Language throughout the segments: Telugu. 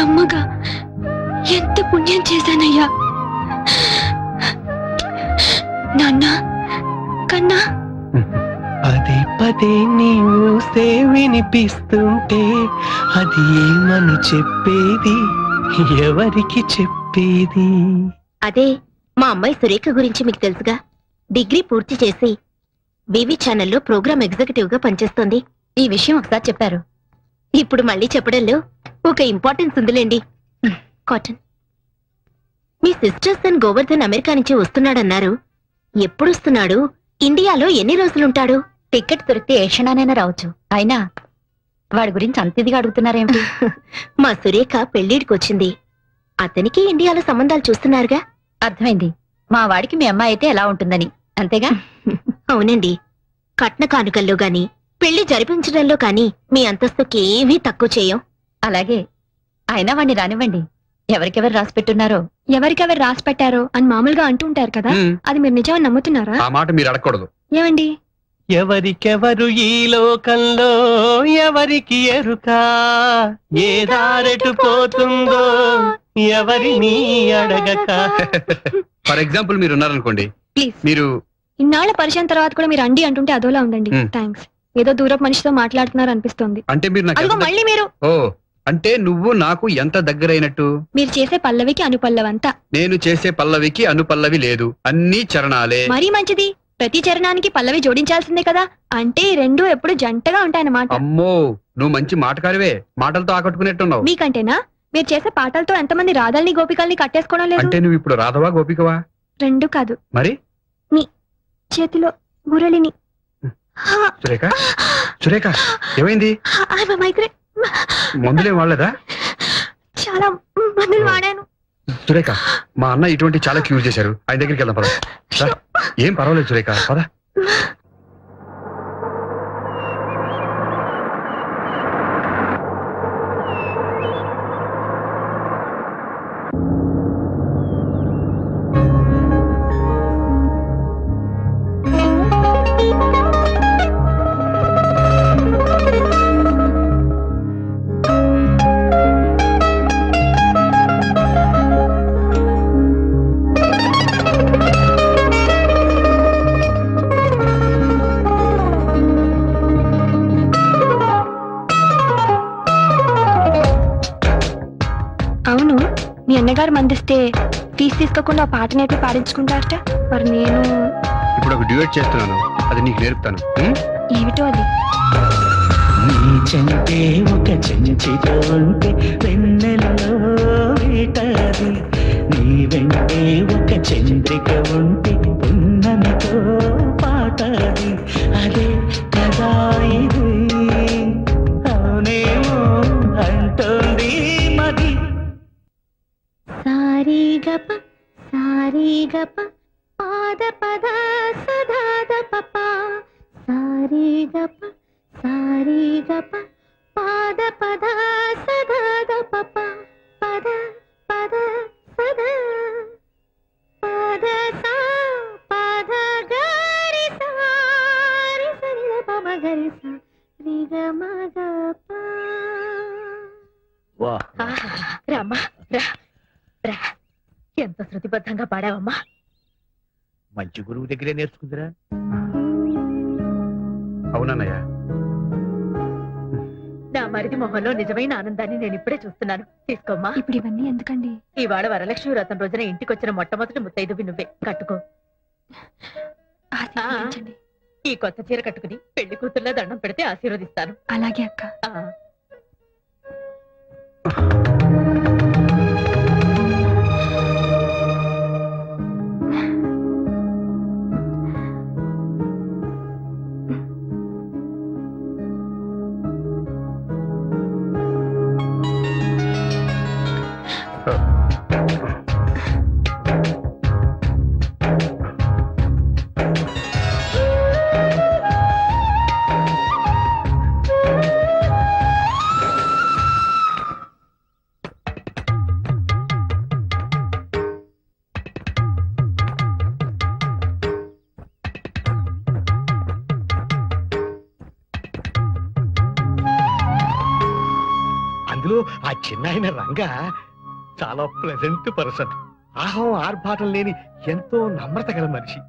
కమ్మగా ఎంత పుణ్యం చేశానయ్యా. నాన్న కన్నా పదే పదే నీవు వినిపిస్తుంటే అది ఏమని చెప్పేది, ఎవరికి చెప్పేది? అదే మా అమ్మాయి సురేఖ గురించి మీకు తెలుసుగా. డిగ్రీ పూర్తి చేసి వివి ఛానల్లో ప్రోగ్రామ్ ఎగ్జిక్యూటివ్ గా పనిచేస్తోంది. ఈ విషయం ఒకసారి చెప్పారు, ఇప్పుడు మళ్ళీ చెప్పడంలో ఒక ఇంపార్టెన్స్ ఉందిలేండి. కాటన్, మీ సిస్టర్ సన్ గోవర్ధన్ అమెరికా నుంచి వస్తున్నాడన్నారు. ఎప్పుడు వస్తున్నాడు? ఇండియాలో ఎన్ని రోజులుంటాడు? టికెట్ దొరికితే ఏ క్షణానైనా రావచ్చు. అయినా వాడి గురించి అంత ఇదిగా అడుగుతున్నారేమిటి? మా సురేఖ పెళ్లిడికి వచ్చింది. అతనికి ఇండియాలో సంబంధాలు చూస్తున్నారుగా. అర్థమైంది. మా వాడికి మీ అమ్మాయి అయితే ఎలా ఉంటుందని, అంతేగా? అవునండి. కట్న కానుకల్లో గాని పెళ్లి జరిపించడంలో కాని మీ అంతస్తుకి ఏమీ తక్కువ చేయం. అలాగే. అయినా వాణ్ణి రానివ్వండి. ఎవరికెవరు రాసి పెట్టున్నారో. ఎవరికెవరు రాసి పెట్టారో అని మామూలుగా అంటుంటారు కదా, అది మీరు నిజమని నమ్ముతున్నారా? ఆ మాట మీరు అడగకూడదు. ఏమండి? ఎవరికెవరు ఈ లోకంలో ఎవరికి ఎరుక, ఏ దారెటు పోతుందో ఎవరిని అడగక. ఫర్ ఎగ్జాంపుల్ మీరు ఉన్నారనుకోండి, ప్లీజ్. మీరు ఇన్నాళ్ల పరిచయం తర్వాత కూడా మీరు అండి అంటుంటే అదోలా ఉందండి. థ్యాంక్స్. ఏదో దూరపు మనిషితో మాట్లాడుతున్నారు అనిపిస్తోంది. అంటే మీరు నాకు అదిగో మళ్ళీ మీరు. ఓ, అంటే నువ్వు నాకు ఎంత దగ్గరైనట్టు? మీరు చేసే పల్లవికి అనుపల్లవంతా. నేను చేసే పల్లవికి అనుపల్లవి లేదు, అన్ని చరణాలే. మరీ మంచిది. ప్రతి చరణానికి పల్లవి జోడించాల్సిందే కదా. అంటే ఈ రెండు ఎప్పుడు జంటగా ఉంటాయన్నమాట. అమ్మో, నువ్వు మంచి మాటకారివే. మాటలతో ఆకట్టుకునేట్టున్నావు. మీకంటేనా? మీరు చేసే పాటలతో ఎంతమంది రాధల్ని గోపికల్ని కట్టేసుకోవడం లేదు? అంటే నువ్వు ఇప్పుడు రాధవా గోపికవా? రెండు కాదు. మరి చేతిలో మురళిని. సురేఖ, సురేఖ ఏమైంది? మందులేం వాడలేదా? చాలా మందులు వాడాను. సురేఖ, మా అన్న ఇటువంటి చాలా క్యూర్ చేశారు. ఆయన దగ్గరికి వెళ్దాం పద. ఏం పర్వాలేదు సురేఖ, పద. అవును, మీ అన్నగారు మందిస్తే ఫీజు తీసుకోకుండా ఆ పాట నేర్పి పాడించుకుంటారట. మరి నేను ఇప్పుడు ఒక డ్యూయట్ చేస్తున్నాను, అది నీకు నేర్పుతాను. ఏమిటో అది? నీ చెంటే ఒక చెంచితో ఉంటే వెన్నెలలో వేటది, నీ వెంటే ఒక చంద్రిక ఉంటే పున్నమితో పాటది. అదే కదా ఇది, అవునేమో అంటోంది మది. సారీగప సారీగప పాద పద సదాద పప, సారీగప సారీగప పాద పద సదాద పప, పద పద సద పద సా పద గరి సారి సరి పమ గరి సా రి గ మ గ ప. రామా రా రా, ఎంత శృతిబద్ధంగా పాడావమ్మా. మంచి గురువు దగ్గరే నేర్చుకుందిరా. అవునన్నయ్య, నా మరిది మొహంలో నిజమైన ఆనందాన్ని నేను ఇప్పుడే చూస్తున్నాను. తీసుకోమ్మా. ఇప్పుడు ఇవన్నీ ఎందుకండి? ఇవాళ వరలక్ష్మి వ్రతం రోజున ఇంటికొచ్చిన మొట్టమొదటి ముత్తైదువి నువ్వే. కట్టుకో. ఆశీర్వదించండి. ఈ కొత్త చీర కట్టుకుని పెళ్లి కూతుర్లా దండం పెడితే ఆశీర్వదిస్తాను. అలాగే అక్క. అందులో ఆ చిన్న ఆయన రంగా చాలా ప్లెజెంట్ పర్సన్. ఆహం ఆర్భాటం లేని ఎంతో నమ్రత గల మనిషి.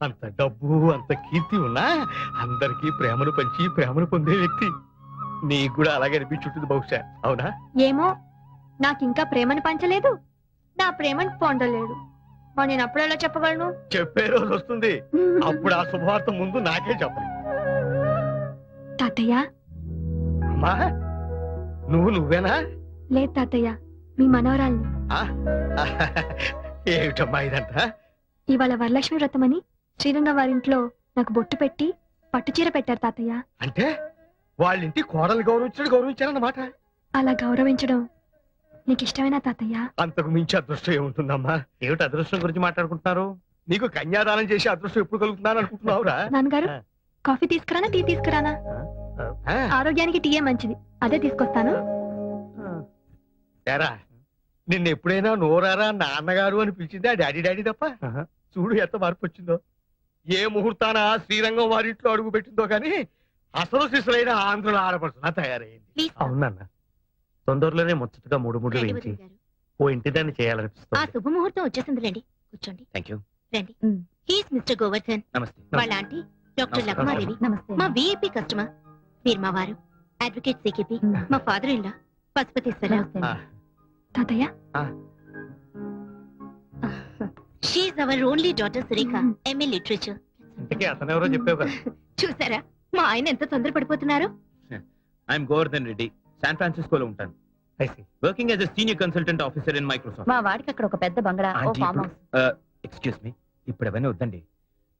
అంత డబ్బు అంత కీర్తి ఉన్నా అందరికీ ప్రేమను పంచి ప్రేమను పొందే వ్యక్తి. నీకు కూడా అలాగే అనిపించుంటుంది బహుశా, అవునా? ఏమో నాకింకా ప్రేమను పంచలేదు, నా ప్రేమను పొందలేడు. మరి నేను అప్పుడు ఎలా చెప్పగలను? చెప్పే రోజు వస్తుంది, అప్పుడు ఆ శుభవార్త ముందు నాకే చెప్పను. తాతయ్య. అమ్మా నువ్వేనా? లేదు తాతయ్య, మీ మనవరాల్ని. ఏమిటమ్మా ఇదంతా? ఇవాళ వరలక్ష్మి వ్రతమని శ్రీరంగం వారింట్లో నాకు బొట్టు పెట్టి పట్టుచీర పెట్టారు తాతయ్య. అంటే వాళ్ళింటి కోడలు గౌరవించారన్నమాట. అలా గౌరవించడం నీకు ఇష్టమేనా తాతయ్య? అంతకు మించి అదృష్టం ఏముంటుందమ్మా? ఏమిటి అదృష్టం గురించి మాట్లాడుకుంటున్నారు? నీకు కన్యాదానం చేసి అదృష్టం ఎప్పుడు కలుగుతున్నాను అనుకుంటున్నావురా? నాన్నగారు, కాఫీ తీసుకురానా టీ తీసుకురానా? ఆరోగ్యానికి టీయే మంచిది, అదే తీసుకొస్తాను. ఏరా, నిన్న ఎప్పుడైనా నోరారా నాన్నగారు అని పిలిచింది ఆ డాడీ డాడీ తప్ప? చూడు ఎంత మార్పు వచ్చిందో. ఏ ముహూర్తాన శ్రీరంగం వారింట్లో అడుగు పెట్టిందో కానీ అసలు శిశులైన ఆంధ్రుల ఆడపడుతున్నా తయారైంది. అవునన్న, తొందరలోనే ముచ్చటగా మూడు రండి వేయించి వదిన గారు. ఓ ఇంటి దాన్ని ఆ చేయాలనిపిస్తుంది. శుభముహూర్తం వచ్చేసింది, రండి కూర్చోండి. Thank you. రండి. హీస్ మిస్టర్ గోవర్ధన్, నమస్తే. వాళ్ళ ఆంటీ డాక్టర్ నమస్కారం. లక్మాదేవి, నమస్తే. మా విఐపి కస్టమర్. మీరు మా వారు అడ్వకేట్ సికిపి, మా ఫాదర్ ఇన్ లా పశుపతీశ్వరరావు. ఆ, తాతయ్య. She's our only daughter Surekha, MA literature. ఇంతకీ అతనెవరో చెప్పావు కదా. చూసారా మా ఆయన ఎంత తొందరపడిపోతున్నారు? ఐఎమ్ గోవర్ధన్ రెడ్డి, శాన్ ఫ్రాన్సిస్కోలో ఉంటాను. I see. Working as a senior consultant officer in Microsoft. మా వాడికి అక్కడ ఒక పెద్ద బంగ్లా, ఓ ఆంటీ, ఫామ్ ఇప్పుడు- హౌస్. ఎక్స్క్యూజ్ మీ, ఇప్పుడు అవన్నీ వద్దండి.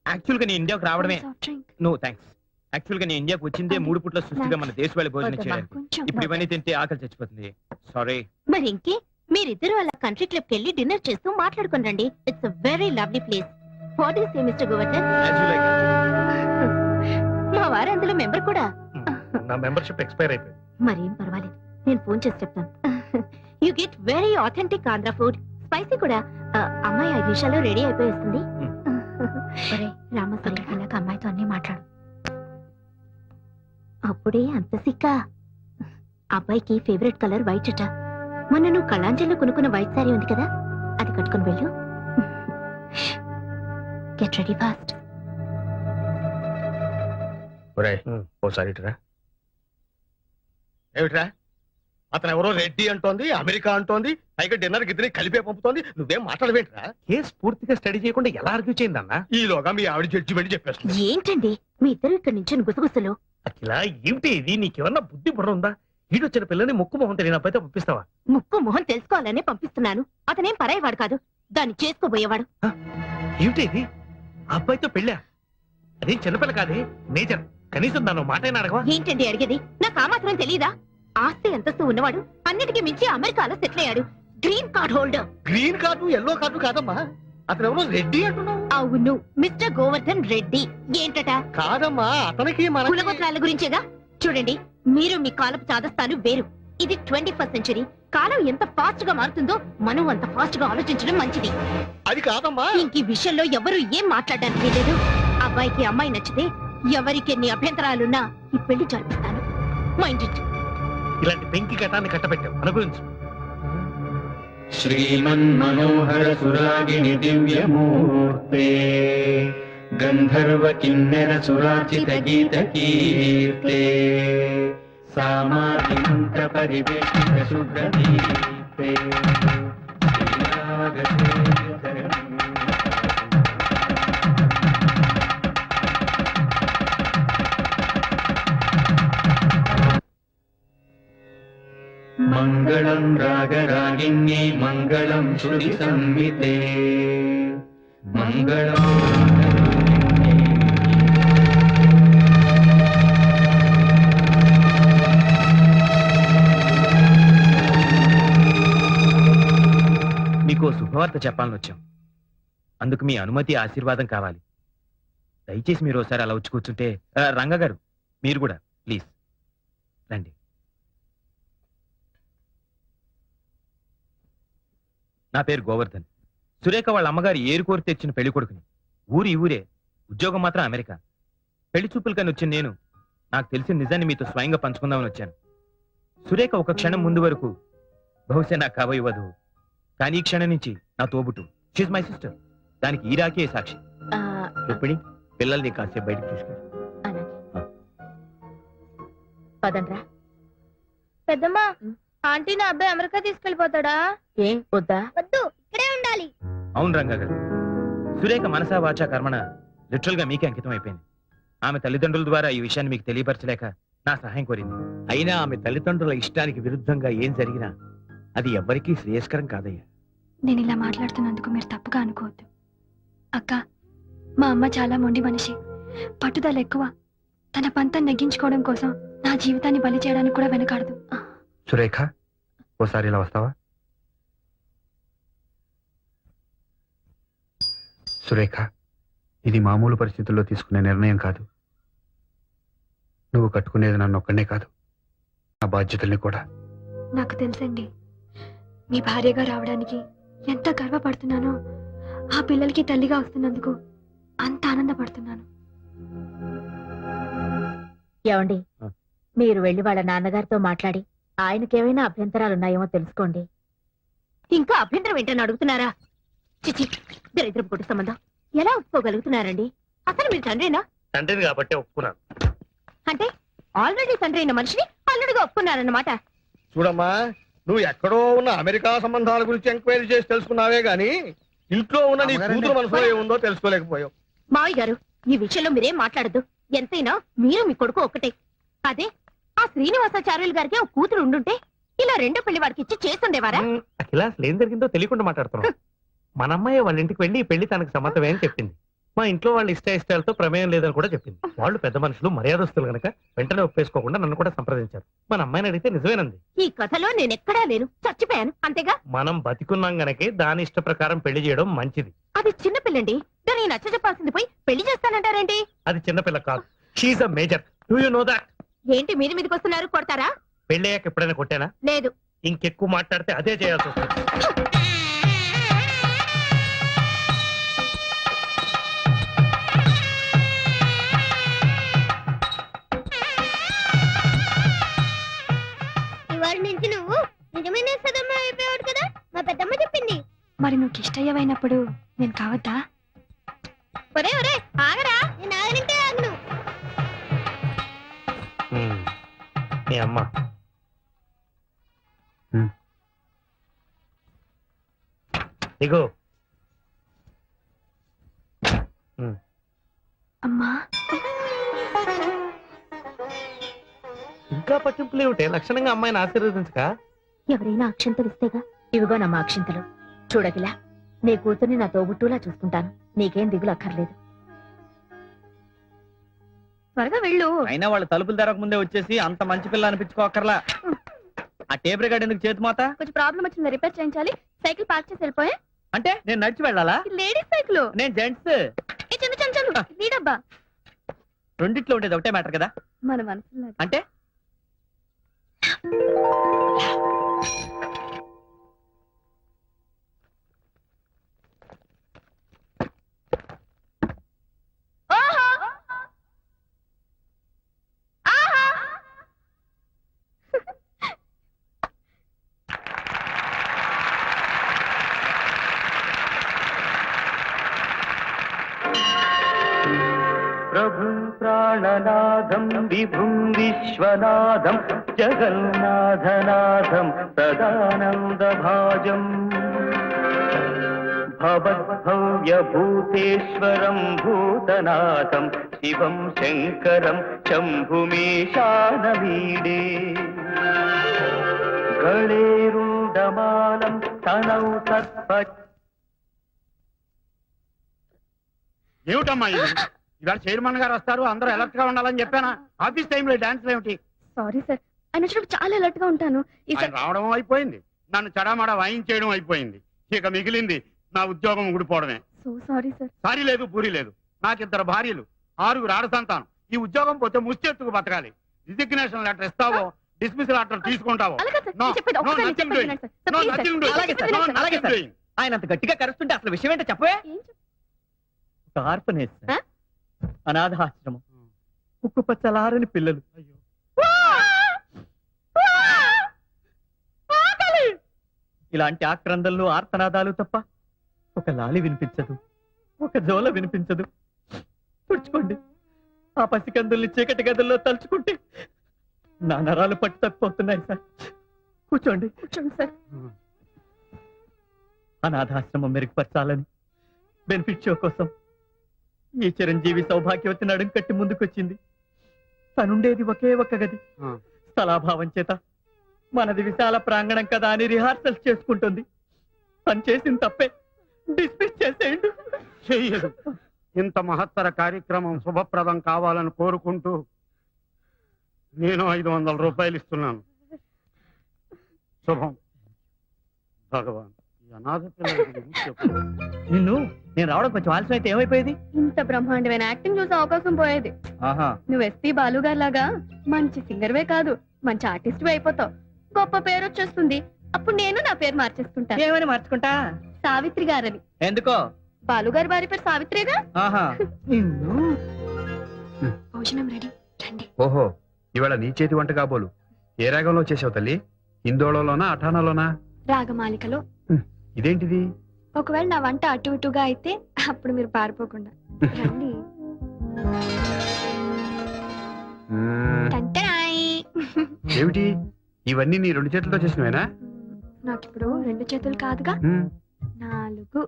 యాక్చువల్ గా నేను ఇండియాకు రావడమే. Soft drink. No thanks. Actual గా నేను ఇండియాకు వచ్చిందే 3 పూట్ల సృష్టిగా మన దేశ వాళ్ళ భోజనం వద్దమ్మా. చేయడానికి. కొంచెం. ఇప్పుడు ఇవన్నీ తింటే ఆకలి చచ్చిపోతుంది. సారీ. మరి ఇంకే, మీరిద్దరు అలా కంట్రీ క్లబ్ కెళ్ళి డిన్నర్ చేస్తూ మాట్లాడుకుని రండి. It's a very lovely place. What is mister Govardhan? మా వారు అందులో మెంబర్ కూడా. నా మెంబర్షిప్ ఎక్స్పైర్ అయిపోయింది. మరేం పర్వాలేదు, నేను ఫోన్ చేసి చెప్తాను. You get very authentic Andhra food, spicy కూడా. అమ్మాయి 5 నిమిషాల్లో రెడీ అయిపోయి వస్తుంది. రామసరి అలాగ అమ్మాయితో అన్ని మాట్లాడు. అప్పుడే అంత సిక్క. అబ్బాయికి ఫేవరెట్ కలర్ వైట్ అట. మొన్న నువ్వు కళాంజలిలో కొనుక్కున్న వైట్ సారీ ఉంది కదా, అది కట్టుకుని వెళ్ళు. Get ready fast. ఒరేయ్, ఓసారి ఇటురా. ఏమిట్రా, అతను ఎవరో రెడ్డి అంటోంది, అమెరికా అంటోంది, పైగా డిన్నర్ గిద్దరి కలిపే పంపుతోంది. నువ్వేం మాట్లాడవేంట్రా? కేసు పూర్తిగా స్టడీ చేయకుండా ఎలా ఆర్గ్యూ చేయిందన్నా? ఈలోగా మీ ఆవిడ జడ్జిమెంట్ చెప్పేస్తుంది. ఏంటండి మీ ఇద్దరు ఇక్కడ నుంచి గుసగుసలు? అఖిల, ఏమిటి ఇది? నీకేమన్నా బుద్ధి బుర్ర ఉందా? ఈడొచ్చిన పిల్లని ముక్కు మొహం తెలియని అబ్బాయితో పంపిస్తావా? ముక్కు మొహం తెలుసుకోవాలనే పంపిస్తున్నాను. అతనేం పరాయవాడు కాదు, దాన్ని చేసుకోబోయేవాడు. ఏమిటి ఇది? ఆ అబ్బాయితో పెళ్ళా? అదేం చిన్నపిల్ల కాదే, మేజర్. కనీసం దాని మాట అయినా అడగవా? ఏంటండి అడిగేది? నాకు ఆ మాత్రం తెలీదా? ఆస్తి అంతస్తు ఉన్నవాడు, అన్నిటికీ మించి అమెరికాలో సెటిల్ అయ్యాడు. Green card holder. Green card yellow card కాదమ్మా, అతను ఎవరో రెడ్డి అంటున్నావు. అవును, మిస్టర్ గోవర్ధన్ రెడ్డి. ఏంటట? కాదమ్మా, అతనికి మన కులగోత్రాల గురించేగా. చూడండి, మీరు మీ కాలపు చాదస్తాలు వేరు. ఇది 21st సెంచరీ. కాలం ఎంత ఫాస్ట్ గా మారుతుందో మనం అంత ఫాస్ట్ గా ఆలోచించడం మంచిది. అది కాదమ్మా. ఇంక ఈ విషయంలో ఎవరు ఏం మాట్లాడడానికి లేదు. అబ్బాయికి అమ్మాయి నచ్చితే ఎవరికి ఎన్ని అభ్యంతరాలున్నా ఈ పెళ్లి జరిపిస్తాను. Mind it. ఇలాంటి పెంకి ఘటాన్ని కట్టబెట్టావు, అనుభవించు. శ్రీమన్మనోహర సురాగిణి దివ్యమూర్తే గంధర్వ కిన్నెర సురార్చిత గీత కీర్తే సామాధి మంత్ర పరివేష్టిత శుభ్రదీప్తే మంగళం రాగరాగిణ్యై మంగళం శృతి సంహితే మంగళం మీకు శుభవార్త చెప్పాలని వచ్చాం. అందుకు మీ అనుమతి, ఆశీర్వాదం కావాలి. దయచేసి మీరు ఒకసారి అలా వచ్చి కూర్చుంటే. రంగా గారు, మీరు కూడా ప్లీజ్ రండి. నా పేరు గోవర్ధన్. సురేఖ వాళ్ళ అమ్మగారు ఏరుకోరి తెచ్చిన పెళ్లి కొడుకుని. ఊరి ఊరే, ఉద్యోగం మాత్రం అమెరికా. పెళ్లి చూపులు కానీ వచ్చిన నేను నాకు తెలిసిన నిజాన్ని మీతో స్వయంగా పంచుకుందామని వచ్చాను. సురేఖ ఒక క్షణం ముందు వరకు బహుశా నా కాబోయే వధువు, కానీ ఈ క్షణం నుంచి నా తోబుట్టు. She's my sister. దానికి ఈ రాకే సాక్షి. ఆ, రుక్మిణి పిల్లల్ని కాసేపు బయటకు తీసుకెళ్ళి. అలాగే. పదండ్రా. పెద్దమ్మా, ఆంటీ నా అబ్బాయి అమెరికా తీసుకెళ్లిపోతాడా? ఏ వద్దా? వద్దు, ఇక్కడే ఉండాలి. అవును రంగా గారు, సురేఖ మనసా వాచా కర్మణ లిటరల్ గా మీకే అంకితం అయిపోయింది. ఆమె తల్లిదండ్రుల ద్వారా ఈ విషయాన్ని మీకు తెలియపరచలేక నా సహాయం కోరింది. అయినా ఆమె తల్లిదండ్రుల ఇష్టానికి విరుద్ధంగా ఏం జరిగినా అది ఎవ్వరికీ శ్రేయస్కరం కాదయ్యా. నేను ఇలా మాట్లాడుతున్నందుకు మీరు తప్పుగా అనుకోవద్దు. అక్క, మా అమ్మ చాలా మొండి మనిషి, పట్టుదల ఎక్కువ. తన పంతం నెగ్గించుకోవడం కోసం నా జీవితాన్ని బలి చేయడానికి కూడా వెనకాడదు. సురేఖ, ఓసారి ఇలా వస్తావా? సురేఖ, ఇది మామూలు పరిస్థితుల్లో తీసుకునే నిర్ణయం కాదు. నువ్వు కట్టుకునేది నన్ను ఒక్కనే కాదు, నా బాధ్యతల్ని కూడా. నాకు తెలుసండి, మీ భార్యగా రావడానికి ఎంత గర్వపడుతున్నానో, ఆ పిల్లలకి తల్లిగా వస్తున్నందుకు అంత ఆనందపడుతున్నాను. ఏమండి, ఆ. మీరు వెళ్లి వాళ్ళ నాన్నగారితో మాట్లాడి ఆయనకేమైనా అభ్యంతరాలున్నాయేమో తెలుసుకోండి. ఇంకా అభ్యంతరం ఏంటని అడుగుతున్నారా? చిచి, దరిద్రపు కుటుంబ సంబంధం ఎలా ఒప్పుకోగలుగుతున్నారండి? అసలు మీరు తండ్రినా? తండ్రిని కాబట్టి ఒప్పుకున్నాను. అంటే ఆల్రెడీ తండ్రి అయిన మనిషిని అల్లుడిగా ఒప్పుకున్నారన్నమాట. చూడమ్మా, నువ్వు ఎక్కడో ఉన్న అమెరికా సంబంధాల గురించి ఎంక్వైరీ చేసి తెలుసుకున్నావే గాని ఇంట్లో ఉన్న నీ కూతురు మనసులో ఏముందో తెలుసుకోలేకపోయావు. మావయ్య గారు, ఈ విషయంలో మీరేం మాట్లాడద్దు. ఎంతైనా మీరు మీ కొడుకు ఒక్కటే. అదే ఆ శ్రీనివాసాచార్యులు గారికి ఒక కూతురు ఉండుంటే ఇలా రెండో పెళ్లి వాడికి ఇచ్చి చేస్తుండేవారా? అఖిల, అసలు ఏం జరిగిందో తెలియకుండా మాట్లాడుతున్నావు. మన అమ్మాయి వాళ్ళ ఇంటికి వెళ్ళి ఈ పెళ్లి తనకు సమ్మతమే అని చెప్పింది. మా ఇంట్లో వాళ్ళ ఇష్టాలతో ప్రమేయం లేదని కూడా చెప్పింది. వాళ్ళు పెద్ద మనుషులు, మర్యాదస్తులు గనక వెంటనే ఒప్పేసుకోకుండా నన్ను కూడా సంప్రదించారు. మన అమ్మాయిని అడిగితే నిజమేనంది. ఈ కథలో నేనెక్కడా లేను, చచ్చిపోయాను అంతేగా. మనం బతికున్నాం గనకే దాని ఇష్ట ప్రకారం పెళ్లి చేయడం మంచిది. అది చిన్నపిల్లండి, దాన్ని నచ్చ చెప్పాల్సింది పోయి పెళ్లి చేస్తానంటారేంటి? అది చిన్నపిల్ల కాదు, she's a major. Do you know that? ఏంటి మీరు మీదకి వస్తున్నారు? కొడతారా? పెళ్ళయ్యాక ఎప్పుడైనా కొట్టానా? లేదు. ఇంకెక్కువ మాట్లాడితే అదే చేయాల్సి వస్తుంది. ఇవాళ నుంచి నువ్వు నిజమైన సదమ్మ అయిపోయాడు కదా, మా పెద్దమ్మ చెప్పింది. మరి నువ్వు ఇష్టయ్యవైనప్పుడు నేను కావద్దా? ఒరే ఒరే, ఆగరా. నేను ఆగనంటే ఆగను. మీ అమ్మ ఇగో. అమ్మా, ఇంకా పట్టింపులు ఏమిటే? లక్షణంగా అమ్మాయిని ఆశీర్వదించక. ఎవరైనా అక్షంతలు ఇస్తేగా. ఇవిగో నమ్మ అక్షంతలు. చూడగిలా, నీ కూతుర్ని నా తోబుట్టులా చూసుకుంటాను. నీకేం దిగులు అక్కర్లేదు. త్వరగా వెళ్ళు. అయినా వాళ్ళు తలుపులు తెరక ముందే వచ్చేసి అంత మంచి పిల్ల అనిపించుకోకర్లా. ఆ టేప్ రికార్డ్ ఎందుకు చేతి మాత? కొంచెం ప్రాబ్లం వచ్చింది, రిపేర్ చేయించాలి. సైకిల్ పార్క్ చేసి వెళ్ళిపోయా. అంటే నేను నడిచి వెళ్ళాలా? Ladies cycle. నేను జెంట్స్. చందు చందు చందు, నీడబ్బా. రెండిట్లో ఉండేది ఒకటే మ్యాటర్ కదా. మన మనసులో అంటే ప్రభుం ప్రాణనాథం విభుం విశ్వనాథం జగన్నాథనాథం సదానందభాజం భవద్భవ్యభూతేశ్వరం భూతనాథం శివం శంకరం శంభుమీశానమీడే గళేరుండమాలం తనౌ తత్ప. ఏమిటమ్మా ఇది? ఇవాళ చైర్మన్ గారు వస్తారు, అందరూ అలర్ట్ గా ఉండాలని చెప్పానా? ఆఫీస్ టైంలో డాన్స్ ఏమిటి? సారీ సార్, ఆయన వచ్చినప్పుడు చాలా అలర్ట్ గా ఉంటాను. ఆయన రావడం అయిపోయింది, నన్ను చడామడా వాయించేయడం అయిపోయింది. ఇక మిగిలింది నా ఉద్యోగం ఊడిపోవడమే. So sorry sir. సారీ లేదు, పూరి లేదు. నాకిద్దరు భార్యలు, 6 ఆడ సంతానం. ఈ ఉద్యోగం పోతే ముష్టెత్తుకు బతకాలి. రిజిగ్నేషన్ లెటర్ ఇస్తావో, డిస్మిసల్ లెటర్ తీసుకుంటావో? అలాగే సార్, No, నేను చెప్పేది no, ఒక్కసారి nothing చెప్పేది doing. వినండి sir. No, Please, nothing sir. doing. అలాగే సార్, చెప్పేది అలాగే వినండి సార్. ఆయన అంత గట్టిగా కరుస్తుంటే అసలు విషయం ఏంటో చెప్పవే. సార్. ఏం ఒక ఆర్ఫనేజ్ సార్. ఆ? అనాథాశ్రమం. ఉక్కు పచ్చలారని పిల్లలు. ఇలాంటి ఆక్రందనలు ఆర్తనాదాలు తప్ప ఒక లాలి వినిపించదు, ఒక జోల వినిపించదు. తుడుచుకోండి. ఆ పసికందుల్ని చీకటి గదుల్లో తలుచుకుంటే నా నరాలు పట్టు తప్పిపోతున్నాయి సార్. కూర్చోండి. కూర్చోండి సార్. అనాథాశ్రమం మెరుగుపరచాలని బెనిఫిట్ షో కోసం ఈ చిరంజీవి సౌభాగ్యవతి నడుం కట్టి ముందుకొచ్చింది. తనుండేది ఒకే ఒక్క గది. స్థలాభావం చేత మనది విశాల ప్రాంగణం కదా అని రిహార్సల్స్ చేసుకుంటుంది. తను చేసిన తప్పే. డిస్మిస్ చేసేయండి. చెయ్యదు. ఇంత మహత్తర కార్యక్రమం శుభప్రదం కావాలని కోరుకుంటూ నేను 500 రూపాయలు ఇస్తున్నాను. శుభం. భగవాన్, ఈ అనాథ పిల్లల గురించి చెప్పు. నిన్ను నేను రావడం కొంచెం ఆలస్యం అయితే ఏమైపోయేది? ఇంత బ్రహ్మాండమైన యాక్టింగ్ చూసే అవకాశం పోయేది. ఆహా, నువ్వు ఎస్పీ బాలు గారి లాగా మంచి సింగర్వే కాదు, మంచి ఆర్టిస్ట్ అయిపోతావు. గొప్ప పేరు వచ్చేస్తుంది. అప్పుడు నేను నా పేరు మార్చేసుకుంటా. ఏమని మార్చుకుంటా? సావిత్రి గారని. ఎందుకో? బాలు గారి భార్య పేరు సావిత్రిగా. ఆహా, నిన్ను. భోజనం రెడీ, రండి. ఓహో, ఇవాళ నీ చేతి వంట కాబోలు. ఏ రాగంలో చేసావు తల్లి? హిందోళలోనా అఠానాలోనా? రాగమాలికలో. ఇదేంటిది? ఒకవేళ నా వంట అటు ఇటుగా అయితే అప్పుడు మీరు పారిపోకుండా రండి. టంటరాయ్. ఏమిటి ఇవన్నీ నీ 2 చేతులతో చేసినవేనా? నాకిప్పుడు 2 చేతులు కాదుగా, 4.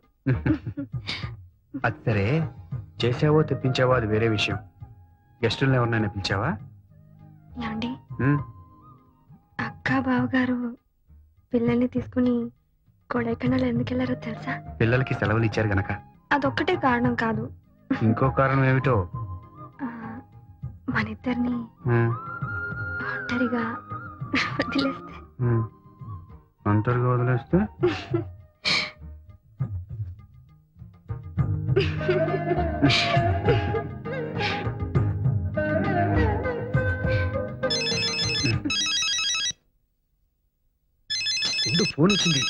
అది సరే, చేసావో తెప్పించావో అది వేరే విషయం. గెస్టులను ఎవరినైనా పిలిచావా? ఏమండి, ఉమ్, అక్క బావగారు పిల్లల్ని తీసుకుని కొడైకెనాల్ ఎందుకు వెళ్ళారో తెలుసా? పిల్లలకి సెలవులు ఇచ్చారు గనక. అదొక్కటే కారణం కాదు. ఇంకో కారణం ఏమిటో? మనిద్దరిని ఉమ్, ఒంటరిగా వదిలేస్తే. ఉమ్, ఒంటరిగా వదిలేస్తే? ఫోన్ వచ్చింది.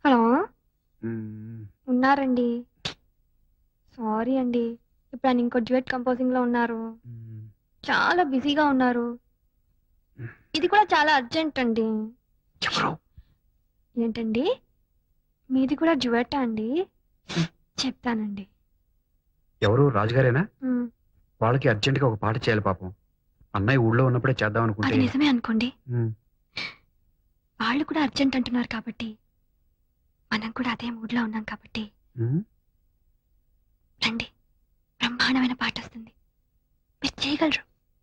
హలో, ఉమ్, ఉన్నారండి. సారీ అండి, ఇప్పుడు ఆయన ఇంకో డ్యూయట్ కంపోజింగ్ లో ఉన్నారు. ఉమ్. చాలా బిజీగా ఉన్నారు. ఇది కూడా చాలా అర్జెంట్ అండి. ఎవరు? ఏంటండి, మీది కూడా డ్యూయటా అండి? చెప్తానండి. ఎవరు? రాజుగారేనా? ఉమ్, వాళ్ళకి అర్జెంట్ గా ఒక పాట చేయాలి పాపం. అన్నయ్య ఊళ్ళో ఉన్నప్పుడే చేద్దాం అది అనుకుంటే. నిజమే అనుకోండి. ఉమ్, వాళ్ళు కూడా అర్జెంట్ అంటున్నారు కాబట్టి మనం కూడా అదే మూడ్ లో ఉన్నాం కాబట్టి ఉమ్. రండి, బ్రహ్మాండమైన పాట వస్తుంది. మీరు చేయగలరు.